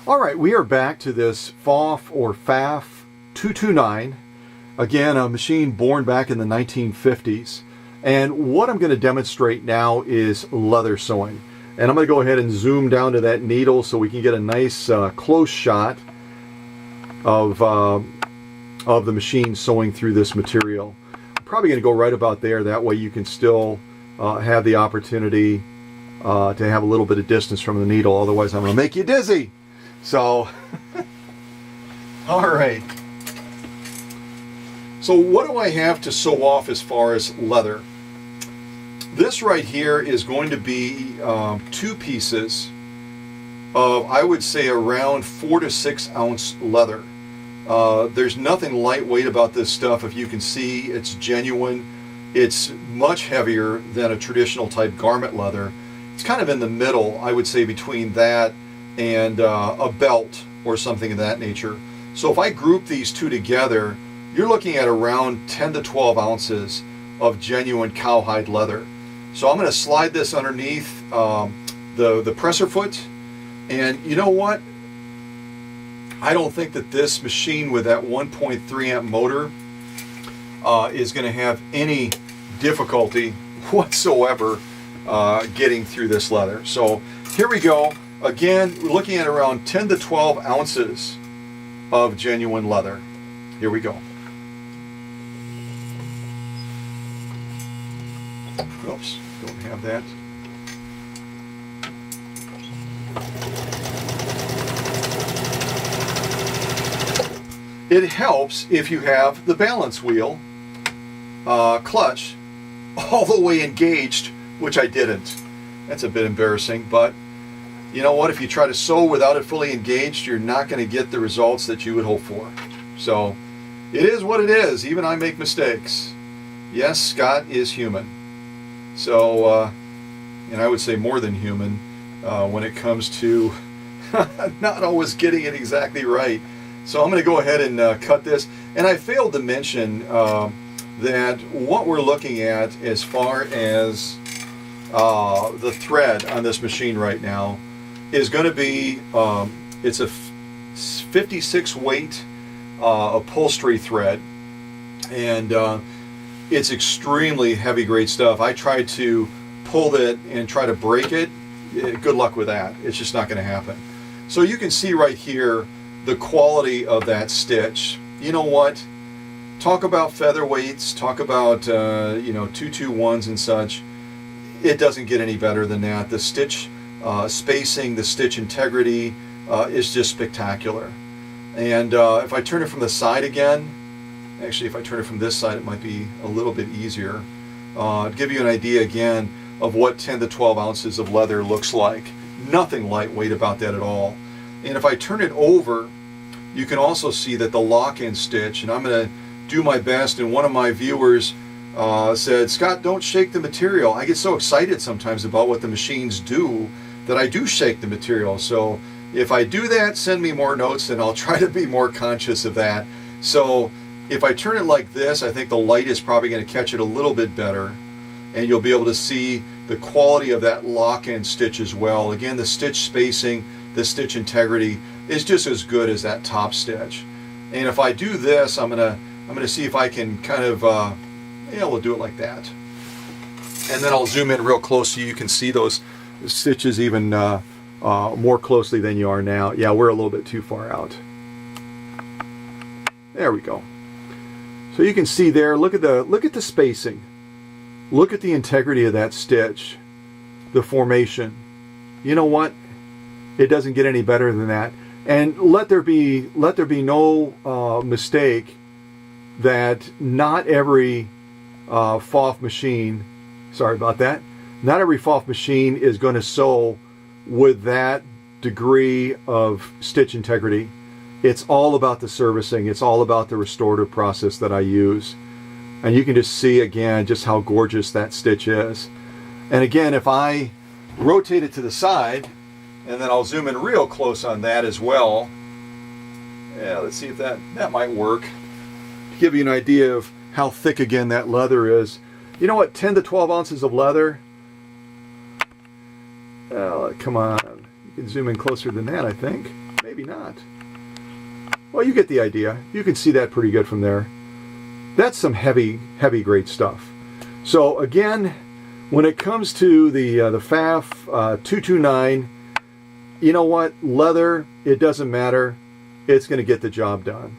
All right, we are back to this PFAFF or PFAFF 229. Again, a machine born back in the 1950s. And what I'm going to demonstrate now is leather sewing. And I'm going to go ahead and zoom down to that needle so we can get a nice close shot of the machine sewing through this material. I'm probably going to go right about there. That way you can still have the opportunity to have a little bit of distance from the needle. Otherwise, I'm going to make you dizzy. So, all right. So what do I have to sew off as far as leather? This right here is going to be 2 pieces of, I would say, around 4 to 6 ounce leather. There's nothing lightweight about this stuff. If you can see, it's genuine. It's much heavier than a traditional type garment leather. It's kind of in the middle, I would say, between that and a belt or something of that nature. So if I group these two together, you're looking at around 10 to 12 ounces of genuine cowhide leather. So I'm going to slide this underneath the presser foot, and you know what? I don't think that this machine with that 1.3 amp motor is going to have any difficulty whatsoever getting through this leather. So here we go. Again, we're looking at around 10 to 12 ounces of genuine leather. Here we go. Oops, don't have that. It helps if you have the balance wheel clutch all the way engaged, which I didn't. That's a bit embarrassing, but you know what? If you try to sew without it fully engaged, you're not going to get the results that you would hope for. So it is what it is. Even I make mistakes. Yes, Scott is human. So, and I would say more than human when it comes to not always getting it exactly right. So I'm going to go ahead and cut this. And I failed to mention that what we're looking at as far as the thread on this machine right now is going to be, it's a 56 weight upholstery thread, and it's extremely heavy grade stuff. I tried to pull it and try to break it. Good luck with that. It's just not going to happen. So you can see right here the quality of that stitch. You know what? Talk about featherweights, talk about you know, 221s and such. It doesn't get any better than that. The stitch spacing, the stitch integrity is just spectacular. And if I turn it from the side again, actually if I turn it from this side it might be a little bit easier. To give you an idea again of what 10 to 12 ounces of leather looks like. Nothing lightweight about that at all. And if I turn it over, you can also see that the lock-in stitch, and I'm going to do my best, and one of my viewers said, Scott, don't shake the material. I get so excited sometimes about what the machines do that I do shake the material. So if I do that, send me more notes and I'll try to be more conscious of that. So if I turn it like this, I think the light is probably going to catch it a little bit better, and you'll be able to see the quality of that lock-in stitch as well. Again, the stitch spacing, the stitch integrity is just as good as that top stitch. And if I do this, I'm gonna see if I can kind of yeah, we'll do it like that, and then I'll zoom in real close so you can see those stitches even more closely than you are now. Yeah, we're a little bit too far out. There we go. So you can see there, look at the spacing. Look at the integrity of that stitch, the formation. You know what? It doesn't get any better than that. And let there be no mistake that not every PFAFF machine, sorry about that, not every PFAFF machine is going to sew with that degree of stitch integrity. It's all about the servicing. It's all about the restorative process that I use. And you can just see again just how gorgeous that stitch is. And again, if I rotate it to the side, and then I'll zoom in real close on that as well. Yeah, let's see if that might work. To give you an idea of how thick again that leather is. You know what, 10 to 12 ounces of leather. Come on, you can zoom in closer than that, I think. maybe not. Well, you get the idea. You can see that pretty good from there. That's some heavy grade stuff. So again, when it comes to the PFAFF 229, you know what? Leather, it doesn't matter. It's going to get the job done.